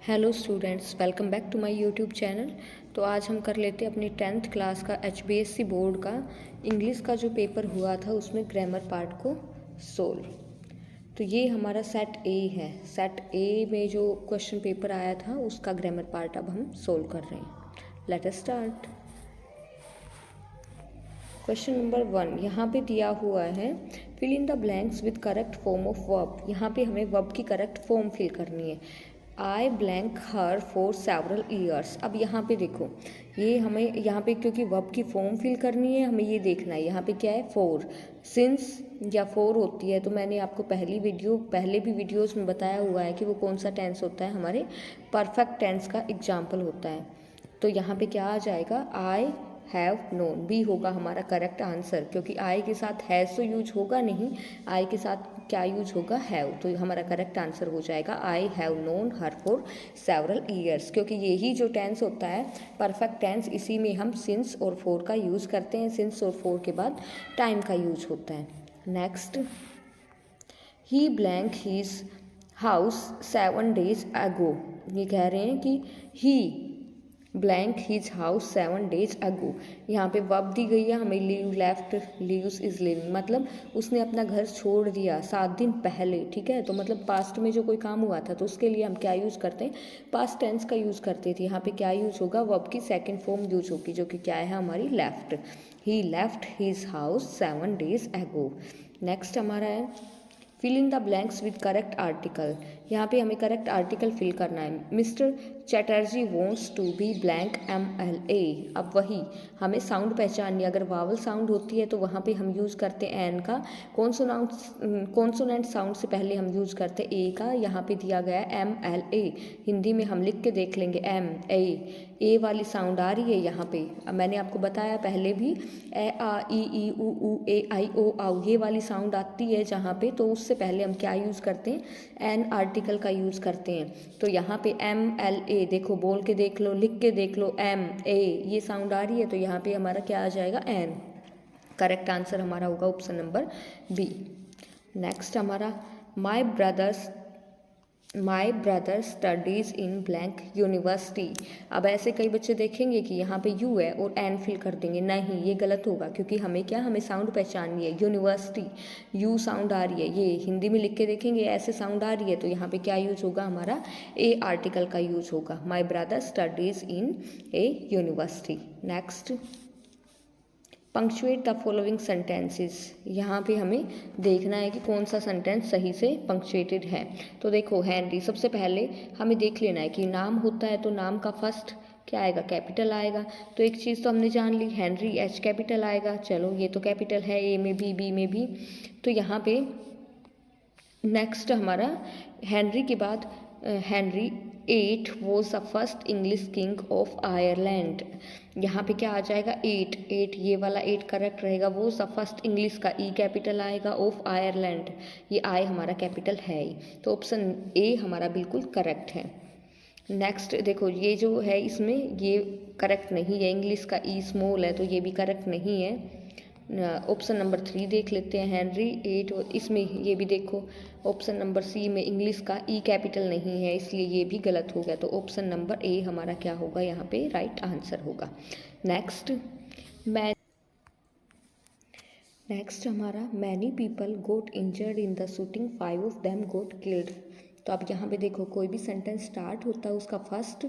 Hello students, welcome back to my YouTube channel. तो आज हम कर लेते हैं अपनी 10th क्लास का HBSC बोर्ड का इंग्लिश का जो पेपर हुआ था उसमें ग्रामर पार्ट को सोल्व। तो ये हमारा सेट ए है। सेट ए में जो क्वेश्चन पेपर आया था उसका ग्रामर पार्ट अब हम सोल्व कर रहे हैं। Let us start. Question number 1 यहाँ पे दिया हुआ है, fill in the blanks with correct form of verb. यहाँ पे हमें वर्ब की करेक्ट फॉर्म फिल करनी है। आई blank her for several years. अब यहाँ पे देखो, ये हमें यहाँ पे क्योंकि वर्ब की फॉर्म फिल करनी है, हमें ये देखना है यहाँ पे क्या है, फॉर। सिंस या फॉर होती है तो मैंने आपको पहले भी वीडियोस में बताया हुआ है कि वो कौन सा टेंस होता है, हमारे परफेक्ट टेंस का एग्जाम्पल होता है। तो यहाँ पे क्या आ जाएगा, आई हैव नोन। बी होगा हमारा करेक्ट आंसर, क्योंकि आई के साथ हैज़ तो यूज होगा नहीं, आई के साथ क्या यूज होगा, हैव। तो हमारा करेक्ट आंसर हो जाएगा I have known her for several years, क्योंकि यही जो टेंस होता है परफेक्ट टेंस, इसी में हम सिंस और फॉर का यूज़ करते हैं। सिंस और फॉर के बाद टाइम का यूज होता है। Next, he blank his house 7 days ago। ये कह रहे हैं कि he blank his house 7 days ago। यहाँ पे वर्ब दी गई है हमें, leave, left, leaves, is living, मतलब उसने अपना घर छोड़ दिया 7 दिन पहले। ठीक है, तो मतलब पास्ट में जो कोई काम हुआ था तो उसके लिए हम क्या यूज़ करते हैं, पास्ट टेंस का यूज़ करते थे। यहाँ पे क्या यूज़ होगा, वर्ब की सेकेंड फॉर्म यूज होगी, जो कि क्या है हमारी, left. He left his house 7 days ago। Next हमारा है, fill in the blanks with correct article. यहाँ पे हमें करेक्ट आर्टिकल फिल करना है। Mister Chatterjee wants to be blank MLA। अब वही हमें साउंड पहचाननी है। अगर वावल साउंड होती है तो वहाँ पे हम यूज़ करते हैं एन का। कॉन्सोनेंट साउंड से पहले हम यूज़ करते हैं ए का। यहाँ पे दिया गया है MLA। हिंदी में हम लिख के देख लेंगे ए वाली साउंड आ रही है यहाँ पे। अब मैंने आपको बताया पहले भी, ए आ ई ऊ ए आई ओ आउ, ये वाली साउंड आती है जहाँ पे, तो उससे पहले हम क्या यूज़ करते हैं, एन आर्टिकल का यूज़ करते हैं। तो यहाँ पे MLA देखो, बोल के देख लो, लिख के देख लो, MA ये साउंड आ रही है, तो यहाँ पे हमारा क्या आ जाएगा, एन। करेक्ट आंसर हमारा होगा ऑप्शन नंबर बी। नेक्स्ट हमारा, my brother studies in blank university. अब ऐसे कई बच्चे देखेंगे कि यहाँ पे यू है और एन फिल कर देंगे, नहीं ये गलत होगा, क्योंकि हमें क्या, हमें साउंड पहचाननी है। यूनिवर्सिटी यू साउंड आ रही है, ये हिंदी में लिख के देखेंगे ऐसे साउंड आ रही है, तो यहाँ पे क्या यूज होगा हमारा, ए आर्टिकल का यूज होगा। माई brother studies in A university. Next, punctuate the following sentences. यहाँ पे हमें देखना है कि कौन सा सेंटेंस सही से पंक्चुएटेड है। तो देखो, हैनरी, सबसे पहले हमें देख लेना है कि नाम होता है तो नाम का फर्स्ट क्या आएगा, कैपिटल आएगा। तो एक चीज़ तो हमने जान ली, हैनरी H कैपिटल आएगा, चलो ये तो कैपिटल है, ए में भी, बी में भी। तो यहाँ पे नेक्स्ट हमारा, हैनरी के बाद Henry 8 was the first English king of Ireland. यहाँ पे क्या आ जाएगा, 8 ये वाला 8 करेक्ट रहेगा। वो द फर्स्ट इंग्लिश का ई कैपिटल आएगा, ऑफ आयरलैंड, ये आई हमारा कैपिटल है ही, तो ऑप्शन ए हमारा बिल्कुल करेक्ट है। नेक्स्ट देखो, ये जो है इसमें ये करेक्ट नहीं है, इंग्लिश का ई स्मॉल है तो ये भी करेक्ट नहीं है। ऑप्शन नंबर 3 देख लेते हैं, हैनरी 8, इसमें ये भी देखो, ऑप्शन नंबर सी में इंग्लिश का ई कैपिटल नहीं है, इसलिए ये भी गलत हो गया। तो ऑप्शन नंबर ए हमारा क्या होगा, यहाँ पे राइट आंसर होगा। नेक्स्ट, नेक्स्ट हमारा, many people got injured in the shooting, 5 of them got killed. तो अब यहाँ पे देखो, कोई भी सेंटेंस स्टार्ट होता है उसका फर्स्ट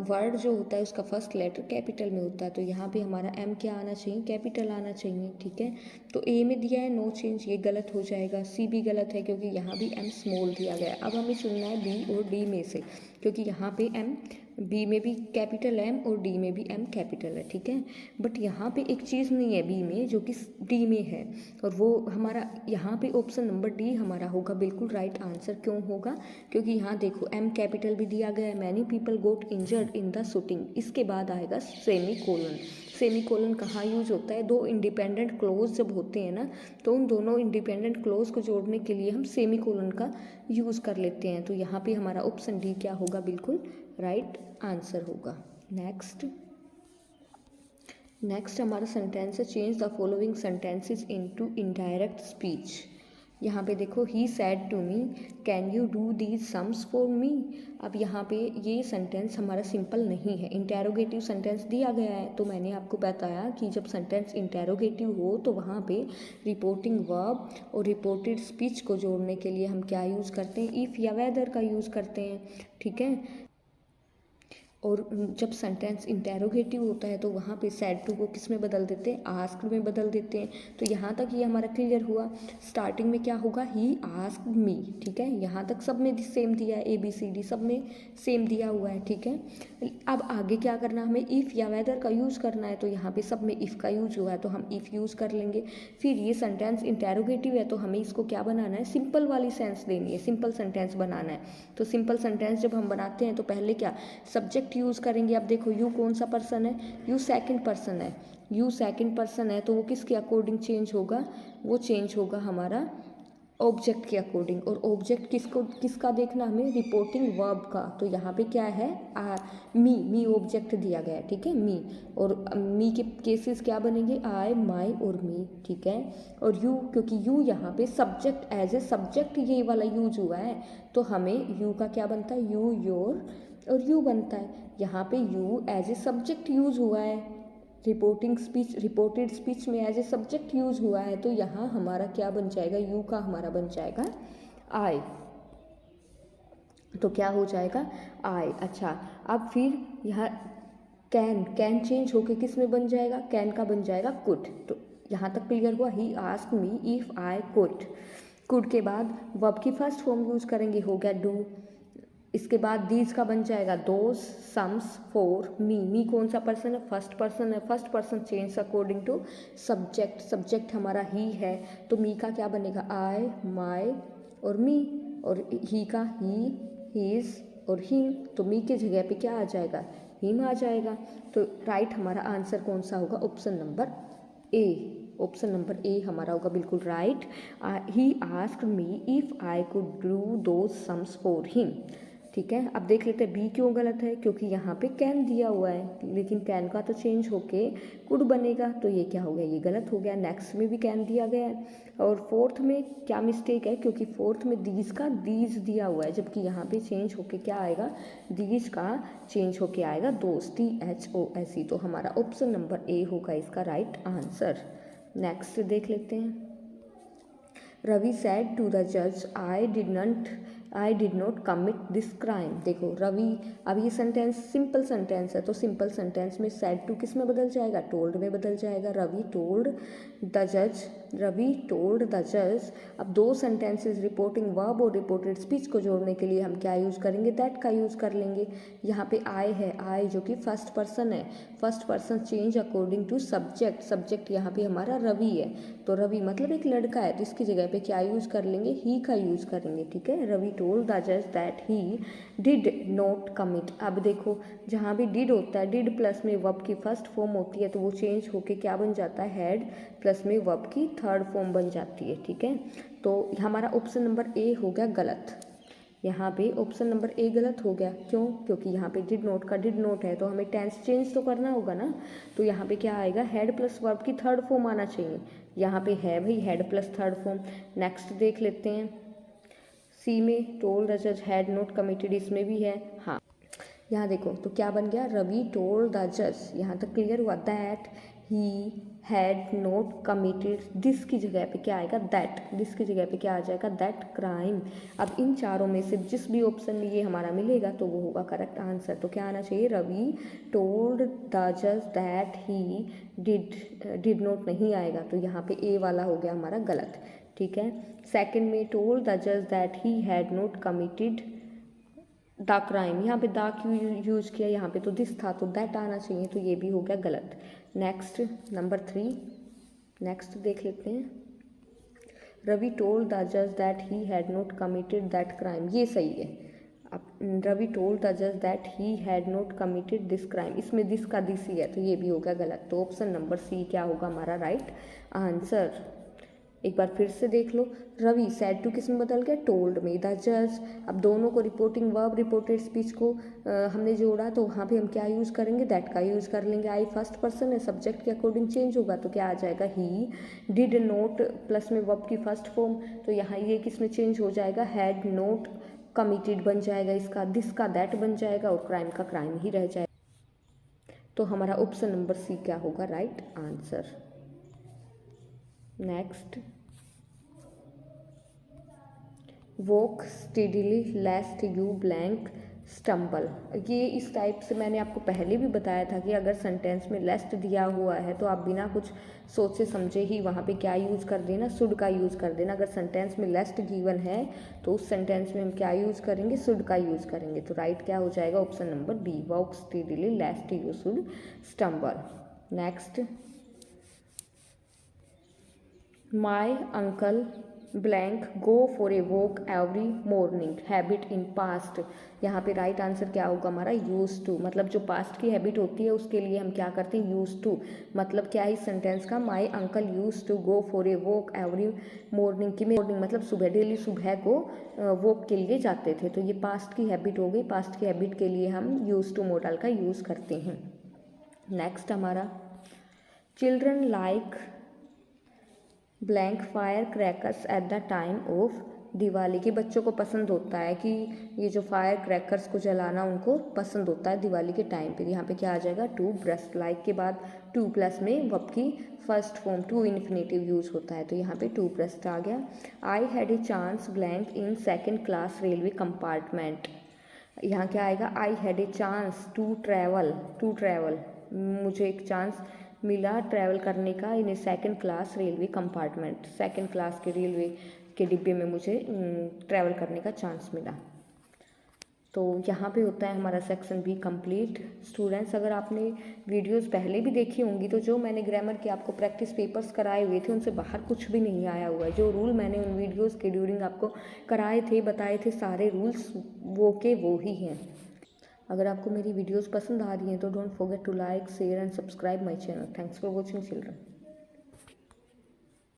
वर्ड जो होता है उसका फर्स्ट लेटर कैपिटल में होता है, तो यहाँ पे हमारा एम क्या आना चाहिए, कैपिटल आना चाहिए। ठीक है, तो ए में दिया है नो चेंज, ये गलत हो जाएगा। सी भी गलत है क्योंकि यहाँ भी एम स्मॉल दिया गया है। अब हमें चुनना है बी और डी में से, क्योंकि यहाँ पे एम, बी में भी कैपिटल एम और डी में भी एम कैपिटल है। ठीक है, बट यहाँ पे एक चीज़ नहीं है बी में जो कि डी में है, और वो हमारा यहाँ पे ऑप्शन नंबर डी हमारा होगा बिल्कुल राइट आंसर। क्यों होगा, क्योंकि यहाँ देखो एम कैपिटल भी दिया गया है, many people got injured in the shooting, इसके बाद आएगा सेमी कोलन। सेमी कोलन कहाँ यूज होता है, दो इंडिपेंडेंट क्लोज जब होते हैं ना, तो उन दोनों इंडिपेंडेंट क्लोज को जोड़ने के लिए हम सेमी कोलन का यूज़ कर लेते हैं। तो यहाँ पे हमारा ऑप्शन डी क्या होगा, बिल्कुल राइट आंसर होगा। नेक्स्ट हमारा सेंटेंस है, change the following sentences into indirect speech. यहाँ पे देखो he said to me can you do these sums for me. अब यहाँ पे ये सेंटेंस हमारा सिंपल नहीं है, इंटेरोगेटिव सेंटेंस दिया गया है। तो मैंने आपको बताया कि जब सेंटेंस इंटेरोगेटिव हो तो वहाँ पे रिपोर्टिंग वर्ब और रिपोर्टेड स्पीच को जोड़ने के लिए हम क्या यूज़ करते हैं, इफ़ या वेदर का यूज़ करते हैं, ठीक है। और जब सेंटेंस इंटेरोगेटिव होता है तो वहाँ पे सैड टू को किस में बदल देते हैं, आस्क्ड में बदल देते हैं। तो यहाँ तक ये हमारा क्लियर हुआ। स्टार्टिंग में क्या होगा, ही आस्क्ड मी, ठीक है। यहाँ तक सब में सेम दिया है, ABCD सब में सेम दिया हुआ है, ठीक है। अब आगे क्या करना, हमें इफ़ या वेदर का यूज़ करना है। तो यहाँ पे सब में इफ़ का यूज हुआ है तो हम इफ़ यूज़ कर लेंगे। फिर ये सेंटेंस इंटेरोगेटिव है तो हमें इसको क्या बनाना है, सिंपल वाली सेंस देनी है, सिंपल सेंटेंस बनाना है। तो सिंपल सेंटेंस जब हम बनाते हैं तो पहले क्या सब्जेक्ट यूज़ करेंगे। अब देखो यू कौन सा पर्सन है, यू सेकंड पर्सन है। यू सेकंड पर्सन है तो वो किसके अकॉर्डिंग चेंज होगा, वो चेंज होगा हमारा ऑब्जेक्ट के अकॉर्डिंग। और ऑब्जेक्ट किसका देखना हमें, रिपोर्टिंग वर्ब का। तो यहाँ पे क्या है, मी ऑब्जेक्ट दिया गया है, ठीक है, मी। और मी के केसेस क्या बनेंगे, आई, माई और मी, ठीक है। और यू, क्योंकि यू यहाँ पे सब्जेक्ट एज ए सब्जेक्ट ये वाला यूज हुआ है तो हमें यू का क्या बनता है, यू, योर और यू बनता है। यहाँ पे you as a subject use हुआ है, रिपोर्टेड स्पीच में एज ए सब्जेक्ट यूज हुआ है। तो यहाँ हमारा क्या बन जाएगा, यू का हमारा बन जाएगा आई। तो क्या हो जाएगा, आई। अच्छा, अब फिर यहाँ कैन चेंज होके किस में बन जाएगा, कैन का बन जाएगा कुड। तो यहाँ तक क्लियर हुआ, he asked me if I could के बाद वर्ब की फर्स्ट फॉर्म यूज करेंगे, हो गया डू। इसके बाद दीज का बन जाएगा दोज सम्स फॉर मी कौन सा पर्सन है, फर्स्ट पर्सन है। First person change according to subject हमारा ही है तो मी का क्या बनेगा, आई, माई और मी। और ही का ही, हीज और हिम। तो मी के जगह पे क्या आ जाएगा, हिम आ जाएगा। तो राइट हमारा आंसर कौन सा होगा, option number A. Option number A हमारा होगा बिल्कुल right. He asked me if I could do those sums for him, ठीक है। अब देख लेते हैं बी क्यों गलत है, क्योंकि यहाँ पे कैन दिया हुआ है लेकिन कैन का तो चेंज होके कुड बनेगा। तो ये क्या हो गया, ये गलत हो गया। नेक्स्ट में भी कैन दिया गया है। और फोर्थ में क्या मिस्टेक है, क्योंकि फोर्थ में दीज का दीज दिया हुआ है जबकि यहाँ पे चेंज होके क्या आएगा, दीज का चेंज होके आएगा दोस्ती, HOSE। तो हमारा ऑप्शन नंबर ए होगा इसका राइट आंसर। नेक्स्ट देख लेते हैं। रवि सैड टू द जज I did not commit this crime. देखो रवि, अब ये सेंटेंस सिंपल सेंटेंस है तो सिंपल सेंटेंस में सैड टू किस में बदल जाएगा, टोल्ड में बदल जाएगा। रवि टोल्ड द जज। अब दो सेंटेंसेस रिपोर्टिंग वर्ब और रिपोर्टेड स्पीच को जोड़ने के लिए हम क्या यूज़ करेंगे, दैट का यूज़ कर लेंगे। यहाँ पे आई है, आई जो कि फर्स्ट पर्सन है, first person change according to subject यहाँ पे हमारा रवि है। तो रवि मतलब एक लड़का है तो इसकी जगह पे क्या यूज़ कर लेंगे, ही का यूज़ करेंगे, ठीक है। रवि टोल्ड द जज that he did not commit. अब देखो जहाँ भी डिड होता है, डिड प्लस में वर्ब की फर्स्ट फॉर्म होती है तो वो चेंज होके क्या बन जाता है, हैड प्लस में वर्ब की थर्ड फॉर्म बन जाती है, ठीक है। तो हमारा ऑप्शन नंबर ए हो गया गलत। यहाँ पे ऑप्शन नंबर ए गलत हो गया, क्यों, क्योंकि यहाँ पे डिड नॉट का डिड नॉट है तो हमें टेंस चेंज तो करना होगा ना। तो यहाँ पे क्या आएगा, हैड प्लस वर्ब की थर्ड फॉर्म आना चाहिए। यहाँ पे है भाई had plus third form. Next देख लेते हैं, सी में टोल्ड द जज हैड नॉट कमिटेड, इसमें भी है। हाँ, यहाँ देखो तो क्या बन गया, रवि टोल्ड द जज, यहाँ तक क्लियर हुआ, that he had not committed. This की जगह पे क्या आएगा, दैट। दिस की जगह पे क्या आ जाएगा, दैट क्राइम। अब इन चारों में से जिस भी ऑप्शन में ये हमारा मिलेगा तो वो होगा करेक्ट आंसर। तो क्या आना चाहिए, रवि टोल्ड द जज दैट ही डिड नॉट नहीं आएगा तो यहाँ पे ए वाला हो गया हमारा गलत, ठीक है। सेकंड में टोल्ड द जज that he had not committed the crime, यहाँ पे द क्यों यूज किया, यहाँ पे तो दिस था तो दैट आना चाहिए, तो ये भी हो गया गलत। नेक्स्ट नंबर 3, नेक्स्ट देख लेते हैं। रवि टोल्ड द जज that he had not committed that crime, ये सही है। अब रवि टोल्ड द जज that he had not committed this crime, इसमें दिस का दिस ही है तो ये भी हो गया गलत। तो ऑप्शन नंबर सी क्या होगा हमारा राइट आंसर। एक बार फिर से देख लो, रवि सैड टू किस में बदल गया, टोल्ड मी द जज। अब दोनों को रिपोर्टिंग वर्ब रिपोर्टेड स्पीच को हमने जोड़ा तो वहाँ पे हम क्या यूज़ करेंगे, दैट का यूज़ कर लेंगे। आई फर्स्ट पर्सन है, सब्जेक्ट के अकॉर्डिंग चेंज होगा तो क्या आ जाएगा, ही डिड नोट प्लस में वर्ब की फर्स्ट फॉर्म, तो यहाँ ये किस में चेंज हो जाएगा, हैड नोट कमिटेड बन जाएगा इसका, दिस का दैट बन जाएगा और क्राइम का क्राइम ही रह जाएगा। तो हमारा ऑप्शन नंबर सी क्या होगा, right answer. Next, walk steadily lest you blank stumble. ये इस टाइप से मैंने आपको पहले भी बताया था कि अगर सेंटेंस में लेस्ट दिया हुआ है तो आप बिना कुछ सोचे समझे ही वहाँ पे क्या यूज़ कर देना, शुड का यूज़ कर देना। अगर सेंटेंस में लेस्ट गिवन है तो उस सेंटेंस में हम क्या यूज़ करेंगे, शुड का यूज़ करेंगे। तो राइट क्या हो जाएगा, option number B, walk steadily lest you should stumble. Next, my uncle blank go for a walk every morning, habit in past. यहाँ पे राइट आंसर क्या होगा हमारा, यूज टू। मतलब जो पास्ट की हैबिट होती है उसके लिए हम क्या करते हैं, यूज टू। मतलब क्या है इस सेंटेंस का, my uncle use to go for a walk every morning की मॉर्निंग मतलब सुबह, डेली सुबह को वॉक के लिए जाते थे। तो ये पास्ट की हैबिट हो गई, पास्ट की हैबिट के लिए हम यूज टू मॉडल का यूज़ करते हैं। नेक्स्ट हमारा, children like blank fire crackers at the time of Diwali, के बच्चों को पसंद होता है कि ये जो फायर क्रैकर्स को जलाना उनको पसंद होता है दिवाली के टाइम पे। यहाँ पे क्या आ जाएगा, टू ब्रस्ट, लाइक के बाद टू प्लस में वर्ब की first form to infinitive use होता है तो यहाँ पे टू ब्रस्ट आ गया। I had a chance blank in second class railway compartment, यहाँ क्या आएगा, I had a chance to travel, मुझे एक चांस मिला ट्रैवल करने का in second class railway compartment, second class के रेलवे के डिब्बे में मुझे ट्रैवल करने का चांस मिला। तो यहाँ पे होता है हमारा सेक्शन बी कंप्लीट। स्टूडेंट्स, अगर आपने वीडियोस पहले भी देखी होंगी तो जो मैंने ग्रामर के आपको प्रैक्टिस पेपर्स कराए हुए थे उनसे बाहर कुछ भी नहीं आया हुआ है। जो रूल मैंने उन वीडियोज़ के ड्यूरिंग आपको कराए थे, बताए थे, सारे रूल्स वो के वो ही हैं। अगर आपको मेरी वीडियोस पसंद आ रही हैं तो don't forget to like, share and subscribe my channel. Thanks for watching children.